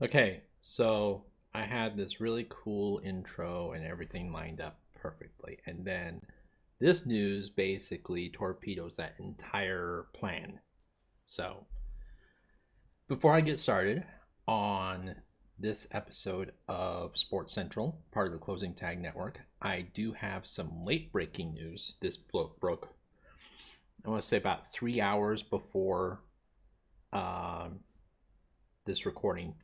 Okay, so I had this really cool intro and everything lined up perfectly. And then this news basically torpedoes that entire plan. So before I get started on this episode of Sports Central, part of the Closing Tag Network, I do have some late breaking news. This broke, I want to say, about 3 hours before um, this recording.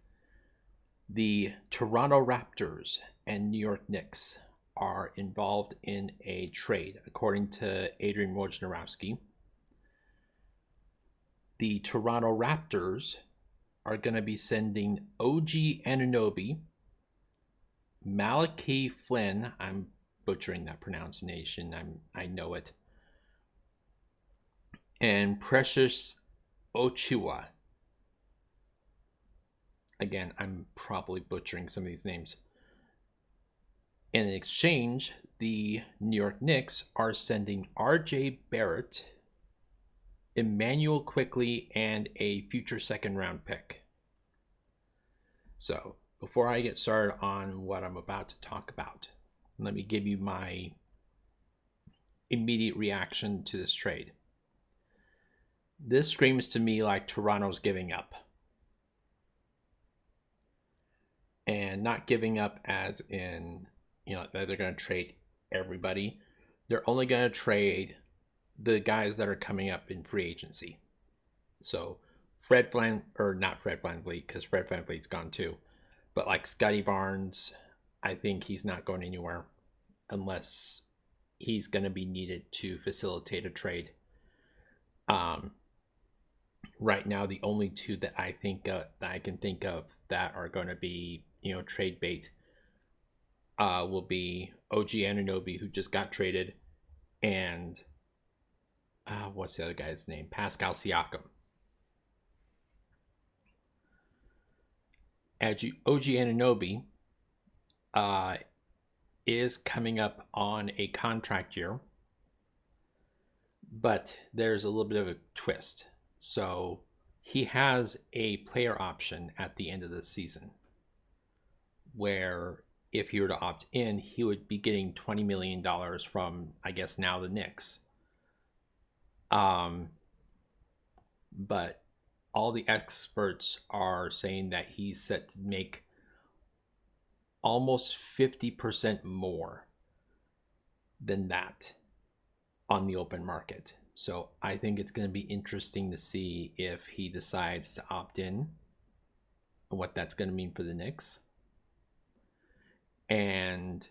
The Toronto Raptors and New York Knicks are involved in a trade, according to Adrian Wojnarowski. The Toronto Raptors are going to be sending OG Anunoby, Malachi Flynn. I'm butchering that pronunciation. I know it. And Precious Ochiwa. Again, I'm probably butchering some of these names. In exchange, the New York Knicks are sending RJ Barrett, Emmanuel Quickly, and a future second round pick. So, before I get started on what I'm about to talk about, let me give you my immediate reaction to this trade. This screams to me like Toronto's giving up. And not giving up as in, that they're going to trade everybody. They're only going to trade the guys that are coming up in free agency. So not Fred VanVleet, because Fred VanVleet's gone too, but like Scotty Barnes, I think he's not going anywhere unless he's going to be needed to facilitate a trade. Um, right now, the only two that I can think of that are going to be trade bait will be OG Anunoby, who just got traded, and what's the other guy's name? Pascal Siakam. OG Anunoby uh, is coming up on a contract year, but there's a little bit of a twist. So he has a player option at the end of the season where if he were to opt in, he would be getting $20 million from, I guess, now the Knicks. But all the experts are saying that he's set to make almost 50% more than that on the open market. So I think it's going to be interesting to see if he decides to opt in and what that's going to mean for the Knicks. And,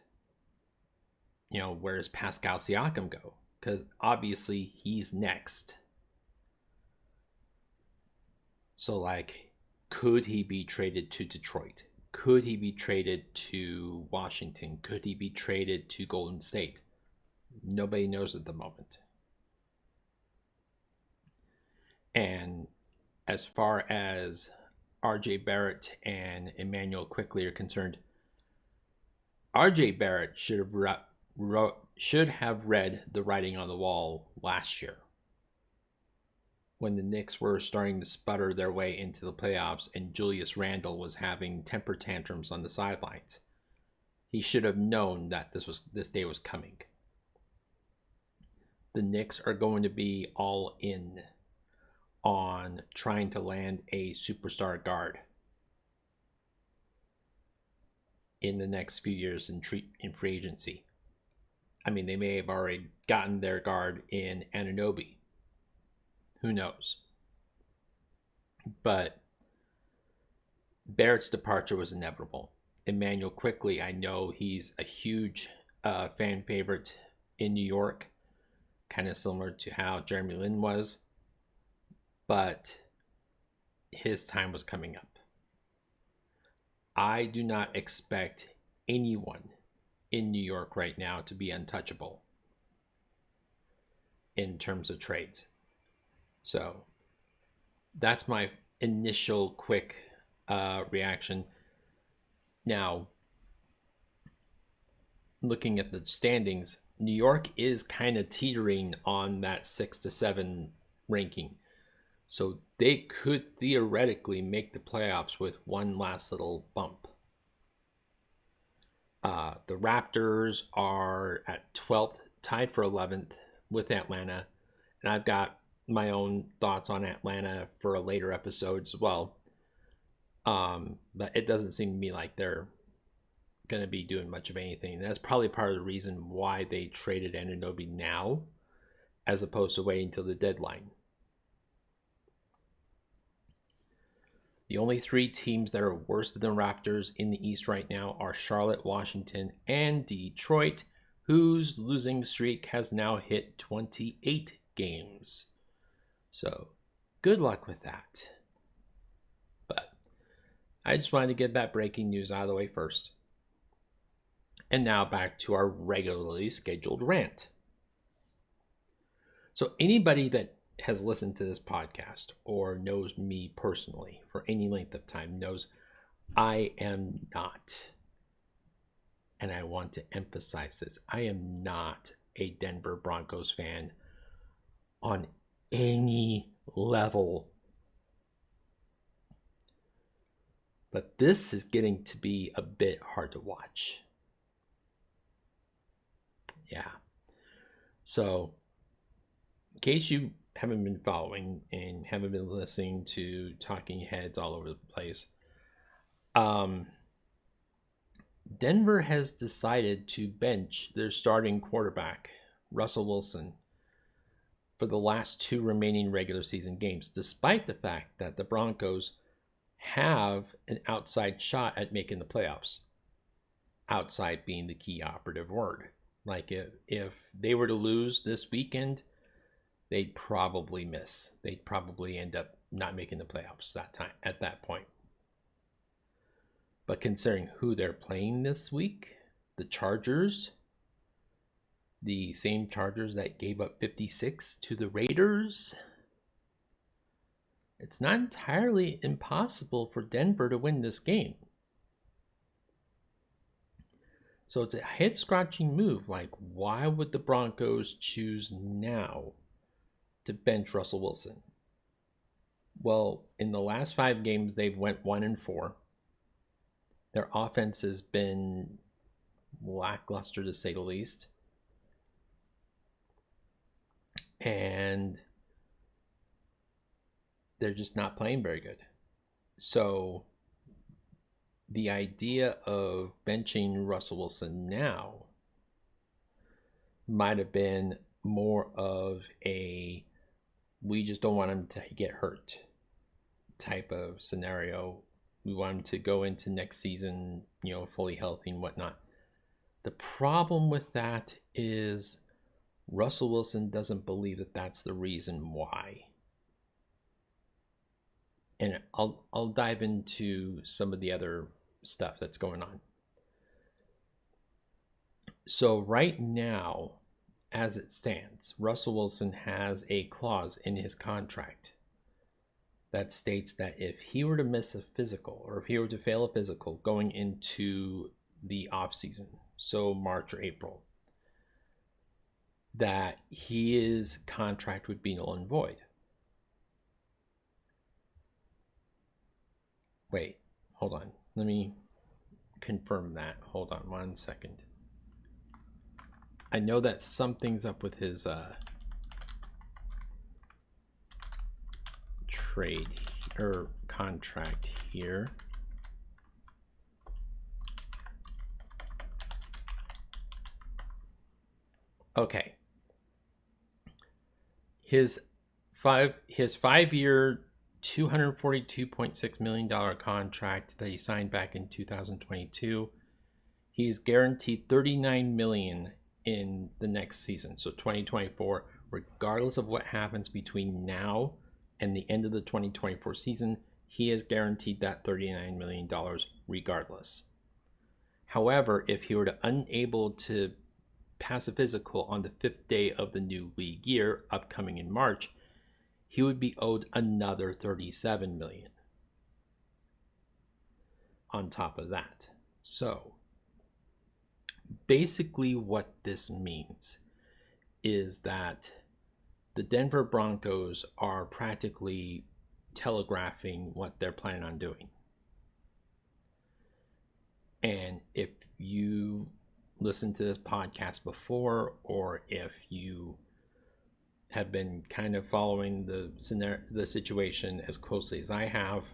where does Pascal Siakam go? Because obviously he's next. So, like, could he be traded to Detroit? Could he be traded to Washington? Could he be traded to Golden State? Nobody knows at the moment. And as far as RJ Barrett and Emmanuel Quickly are concerned, RJ Barrett should have read the writing on the wall last year when the Knicks were starting to sputter their way into the playoffs and Julius Randle was having temper tantrums on the sidelines. He should have known that this day was coming. The Knicks are going to be all in on trying to land a superstar guard in the next few years in free agency. I mean, they may have already gotten their guard in Anunoby. Who knows? But Barrett's departure was inevitable. Emmanuel Quickly, I know he's a huge fan favorite in New York, kind of similar to how Jeremy Lin was, but his time was coming up. I do not expect anyone in New York right now to be untouchable in terms of trades. So that's my initial quick reaction. Now, looking at the standings, New York is kind of teetering on that 6 to 7 ranking. So they could theoretically make the playoffs with one last little bump. The Raptors are at 12th, tied for 11th with Atlanta. And I've got my own thoughts on Atlanta for a later episode as well. But it doesn't seem to me like they're going to be doing much of anything. That's probably part of the reason why they traded Anunoby now as opposed to waiting until the deadline. The only three teams that are worse than the Raptors in the East right now are Charlotte, Washington, and Detroit, whose losing streak has now hit 28 games. So, good luck with that. But I just wanted to get that breaking news out of the way first. And now back to our regularly scheduled rant. So, anybody that has listened to this podcast or knows me personally for any length of time knows I am not, and I want to emphasize this, I am not a Denver Broncos fan on any level. But this is getting to be a bit hard to watch. Yeah. So, in case you haven't been following and haven't been listening to talking heads all over the place, Denver has decided to bench their starting quarterback, Russell Wilson, for the last two remaining regular season games, despite the fact that the Broncos have an outside shot at making the playoffs. Outside being the key operative word. Like if they were to lose this weekend, they'd probably miss. They'd probably end up not making the playoffs at that point. But considering who they're playing this week, the Chargers, the same Chargers that gave up 56 to the Raiders, it's not entirely impossible for Denver to win this game. So it's a head-scratching move. Like, why would the Broncos choose now to bench Russell Wilson? Well, in the last 5 games, they've went 1-4. Their offense has been lackluster, to say the least. And they're just not playing very good. So the idea of benching Russell Wilson now might have been more of a we just don't want him to get hurt type of scenario. We want him to go into next season, fully healthy and whatnot. The problem with that is Russell Wilson doesn't believe that that's the reason why. And I'll dive into some of the other stuff that's going on. So right now, as it stands, Russell Wilson has a clause in his contract that states that if he were to miss a physical or if he were to fail a physical going into the offseason, so March or April, that his contract would be null and void. Wait, hold on. Let me confirm that. Hold on 1 second. I know that something's up with his trade or contract here. Okay. His 5-year $242.6 million contract that he signed back in 2022, he is guaranteed $39 million in the next season, so 2024. Regardless of what happens between now and the end of the 2024 season, he is guaranteed that $39 million regardless. However, if he were to unable to pass a physical on the 5th day of the new league year upcoming in March, he would be owed another $37 million on top of that. So basically what this means is that the Denver Broncos are practically telegraphing what they're planning on doing. And if you listened to this podcast before, or if you have been kind of following the situation as closely as I have,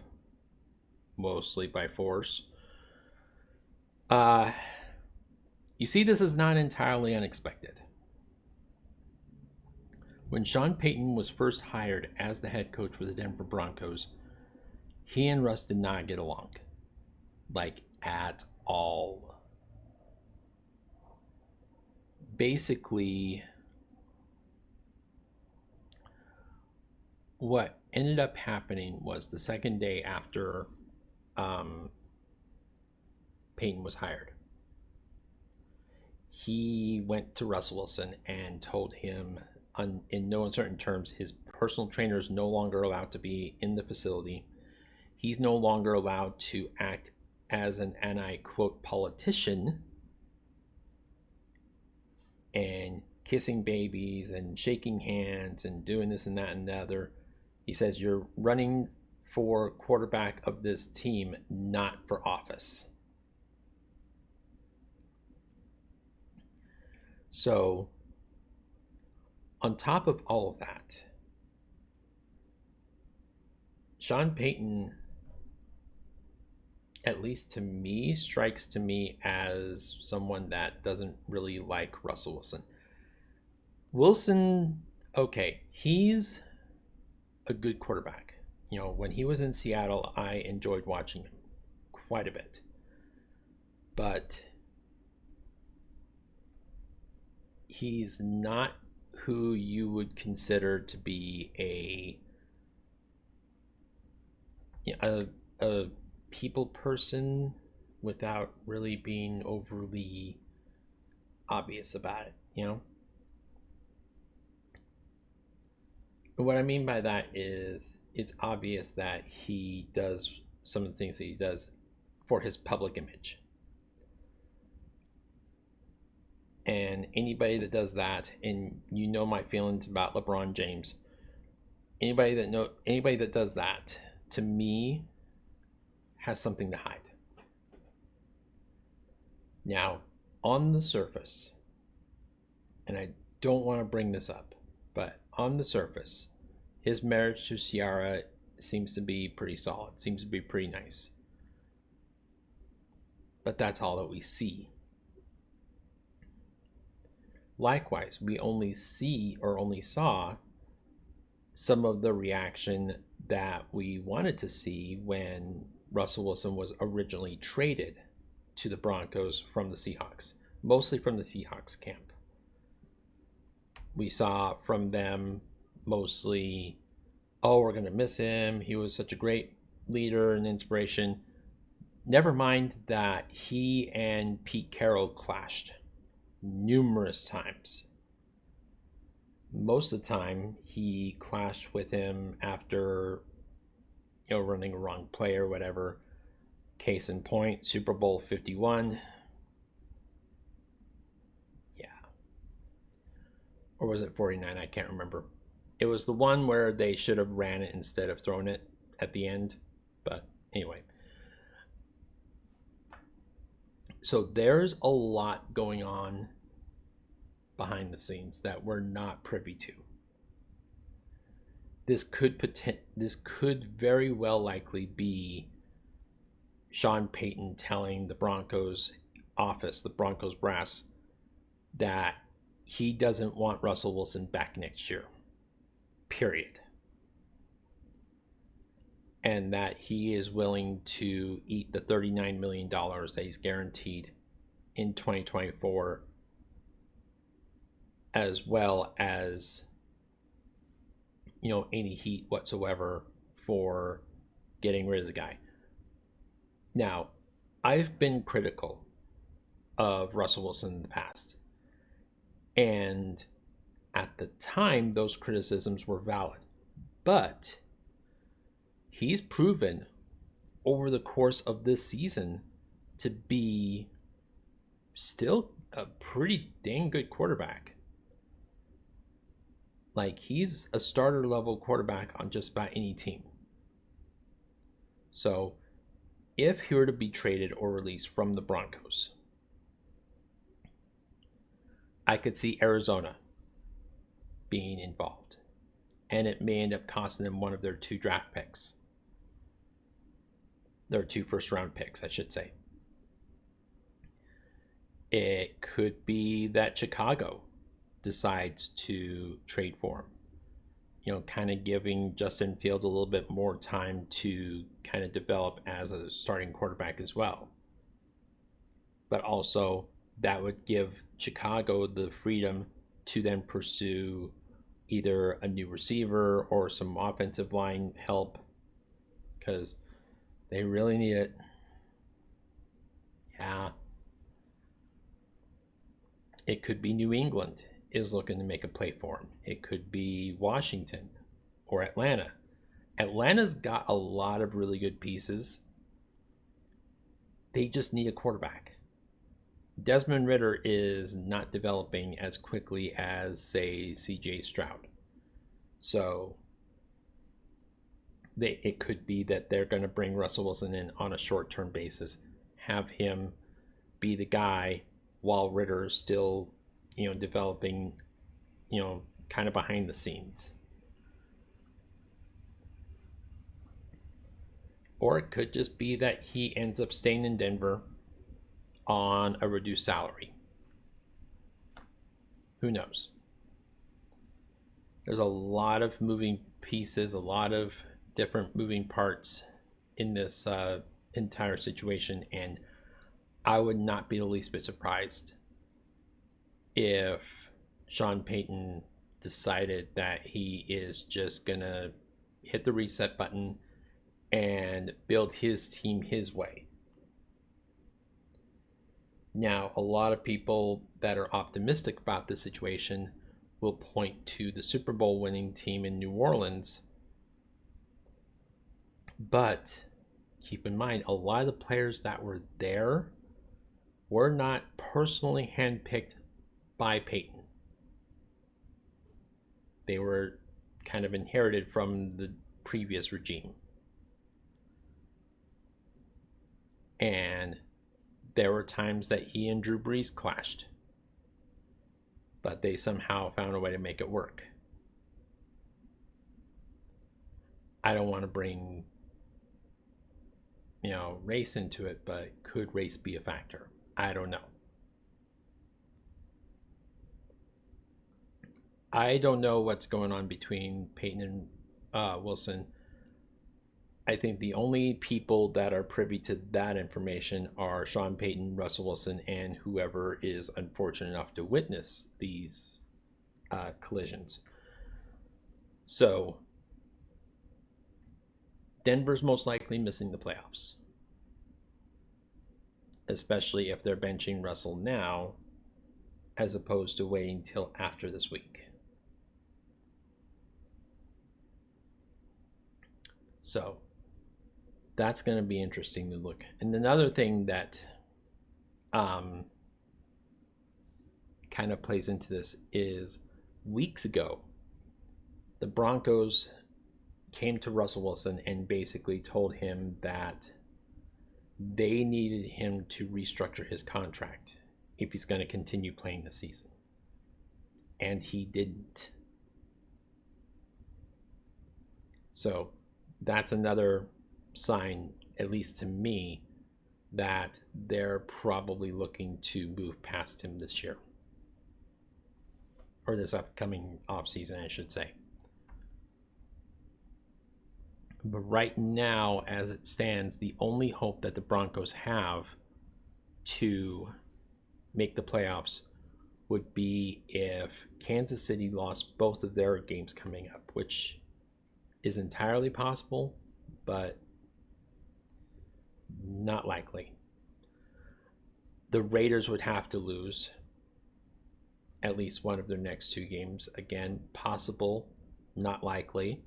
mostly by force, you see this is not entirely unexpected. When Sean Payton was first hired as the head coach for the Denver Broncos, he and Russ did not get along. Like, at all. Basically, what ended up happening was the second day after Payton was hired, he went to Russell Wilson and told him, in no uncertain terms, his personal trainer is no longer allowed to be in the facility. He's no longer allowed to act as an, and I quote, politician, and kissing babies and shaking hands and doing this and that and the other. He says, you're running for quarterback of this team, not for office. So, on top of all of that, Sean Payton, at least to me, strikes to me as someone that doesn't really like Russell Wilson. Wilson, okay, he's a good quarterback. You know, when he was in Seattle, I enjoyed watching him quite a bit. But he's not who you would consider to be a people person without really being overly obvious about it, you know? What I mean by that is it's obvious that he does some of the things that he does for his public image. And anybody that does that, and you know my feelings about LeBron James, anybody that does that, to me, has something to hide. Now, on the surface, and I don't want to bring this up, but on the surface, his marriage to Ciara seems to be pretty solid, seems to be pretty nice. But that's all that we see. Likewise, we only saw some of the reaction that we wanted to see when Russell Wilson was originally traded to the Broncos from the Seahawks, mostly from the Seahawks camp. We saw from them mostly, oh, we're going to miss him. He was such a great leader and inspiration. Never mind that he and Pete Carroll clashed numerous times. Most of the time, he clashed with him after, running a wrong play or whatever. Case in point, Super Bowl 51. Yeah. Or was it 49? I can't remember. It was the one where they should have ran it instead of thrown it at the end. But anyway. So there's a lot going on behind the scenes that we're not privy to. This could very well likely be Sean Payton telling the Broncos office, the Broncos brass, that he doesn't want Russell Wilson back next year. Period. And that he is willing to eat the $39 million that he's guaranteed in 2024, as well as, any heat whatsoever for getting rid of the guy. Now, I've been critical of Russell Wilson in the past. And at the time, those criticisms were valid. But he's proven over the course of this season to be still a pretty dang good quarterback. Like, he's a starter level quarterback on just about any team. So if he were to be traded or released from the Broncos, I could see Arizona being involved. And it may end up costing them one of their 2 draft picks. Their 2 first-round picks, I should say. It could be that Chicago decides to trade for him. You know, kind of giving Justin Fields a little bit more time to kind of develop as a starting quarterback as well. But also, that would give Chicago the freedom to then pursue either a new receiver or some offensive line help, because they really need it. Yeah. It could be New England is looking to make a play for him. It could be Washington or Atlanta. Atlanta's got a lot of really good pieces. They just need a quarterback. Desmond Ridder is not developing as quickly as, say, CJ Stroud. So it could be that they're going to bring Russell Wilson in on a short-term basis, have him be the guy while Ridder's still, developing, kind of behind the scenes. Or it could just be that he ends up staying in Denver on a reduced salary. Who knows? There's a lot of moving pieces, a lot of different moving parts in this entire situation, and I would not be the least bit surprised if Sean Payton decided that he is just gonna hit the reset button and build his team his way. Now, a lot of people that are optimistic about this situation will point to the Super Bowl winning team in New Orleans. But keep in mind, a lot of the players that were there were not personally handpicked by Payton. They were kind of inherited from the previous regime. And there were times that he and Drew Brees clashed, but they somehow found a way to make it work. I don't want to bring, race into it, but could race be a factor? I don't know. I don't know what's going on between Payton and Wilson. I think the only people that are privy to that information are Sean Payton, Russell Wilson, and whoever is unfortunate enough to witness these collisions. So Denver's most likely missing the playoffs, especially if they're benching Russell now as opposed to waiting till after this week. So that's going to be interesting to look. And another thing that kind of plays into this is weeks ago, the Broncos came to Russell Wilson and basically told him that they needed him to restructure his contract if he's going to continue playing the season. And he didn't. So that's another sign, at least to me, that they're probably looking to move past him this year, or this upcoming offseason, I should say. But right now, as it stands, the only hope that the Broncos have to make the playoffs would be if Kansas City lost both of their games coming up, which is entirely possible, but not likely. The Raiders would have to lose at least one of their next 2 games. Again, possible, not likely.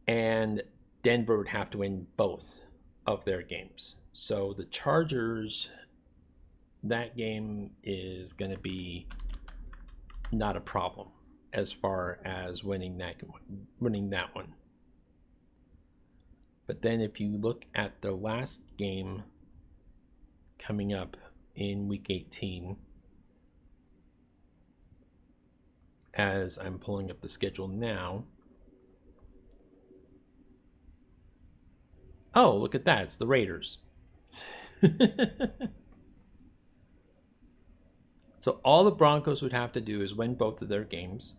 And Denver would have to win both of their games. So the Chargers, that game is going to be not a problem as far as winning that one. But then if you look at the last game coming up in week 18, as I'm pulling up the schedule now. Oh, look at that. It's the Raiders. So all the Broncos would have to do is win both of their games,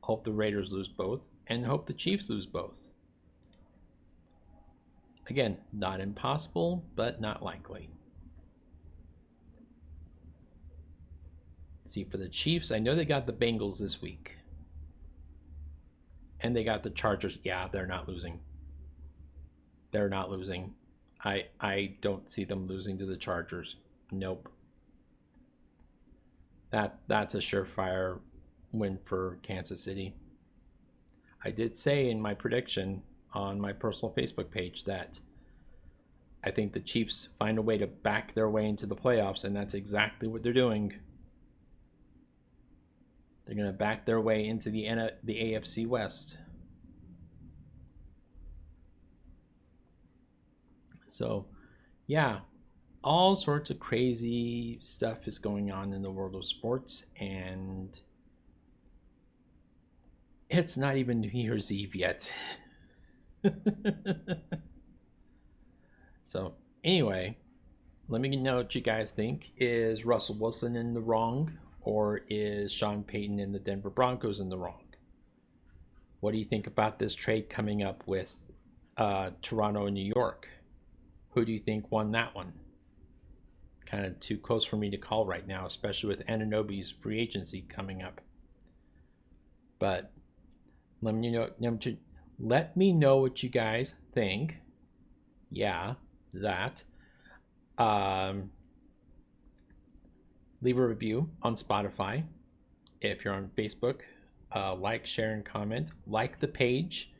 hope the Raiders lose both, and hope the Chiefs lose both. Again, not impossible, but not likely. See, for the Chiefs, I know they got the Bengals this week. And they got the Chargers. Yeah, they're not losing. They're not losing. I don't see them losing to the Chargers. Nope. That's a surefire win for Kansas City. I did say in my prediction on my personal Facebook page that I think the Chiefs find a way to back their way into the playoffs, and that's exactly what they're doing. They're going to back their way into the AFC West. So, yeah, all sorts of crazy stuff is going on in the world of sports, and it's not even New Year's Eve yet. So, anyway, let me know what you guys think. Is Russell Wilson in the wrong, or is Sean Payton and the Denver Broncos in the wrong? What do you think about this trade coming up with Toronto and New York? Who do you think won that one? Kind of too close for me to call right now, especially with Anunoby's free agency coming up. But let me know what you guys think. Yeah, that. Leave a review on Spotify. If you're on Facebook, like, share, and comment. Like the page.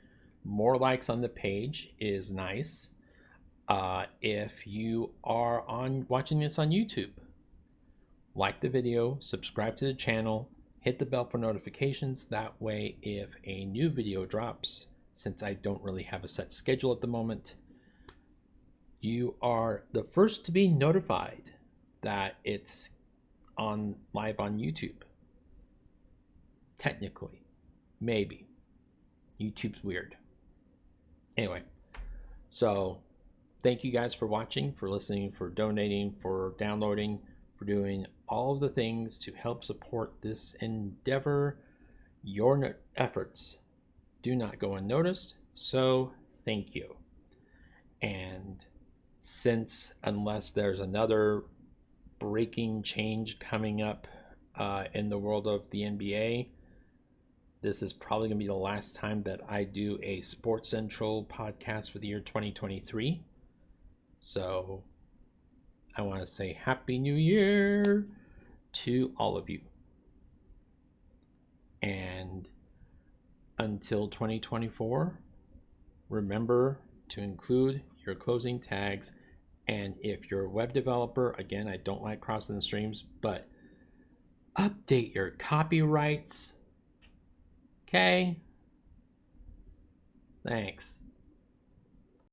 More likes on the page is nice. If you are watching this on YouTube, like the video, subscribe to the channel, hit the bell for notifications. That way, if a new video drops, since I don't really have a set schedule at the moment, you are the first to be notified that it's live on YouTube. Technically, maybe. YouTube's weird. Anyway, so thank you guys for watching, for listening, for donating, for downloading, for doing all of the things to help support this endeavor. Your efforts do not go unnoticed, so thank you. And unless there's another breaking change coming up in the world of the NBA, this is probably going to be the last time that I do a Sports Central podcast for the year 2023. So I want to say Happy New Year to all of you. And until 2024, remember to include your closing tags. And if you're a web developer, again, I don't like crossing the streams, but update your copyrights. Okay? Thanks.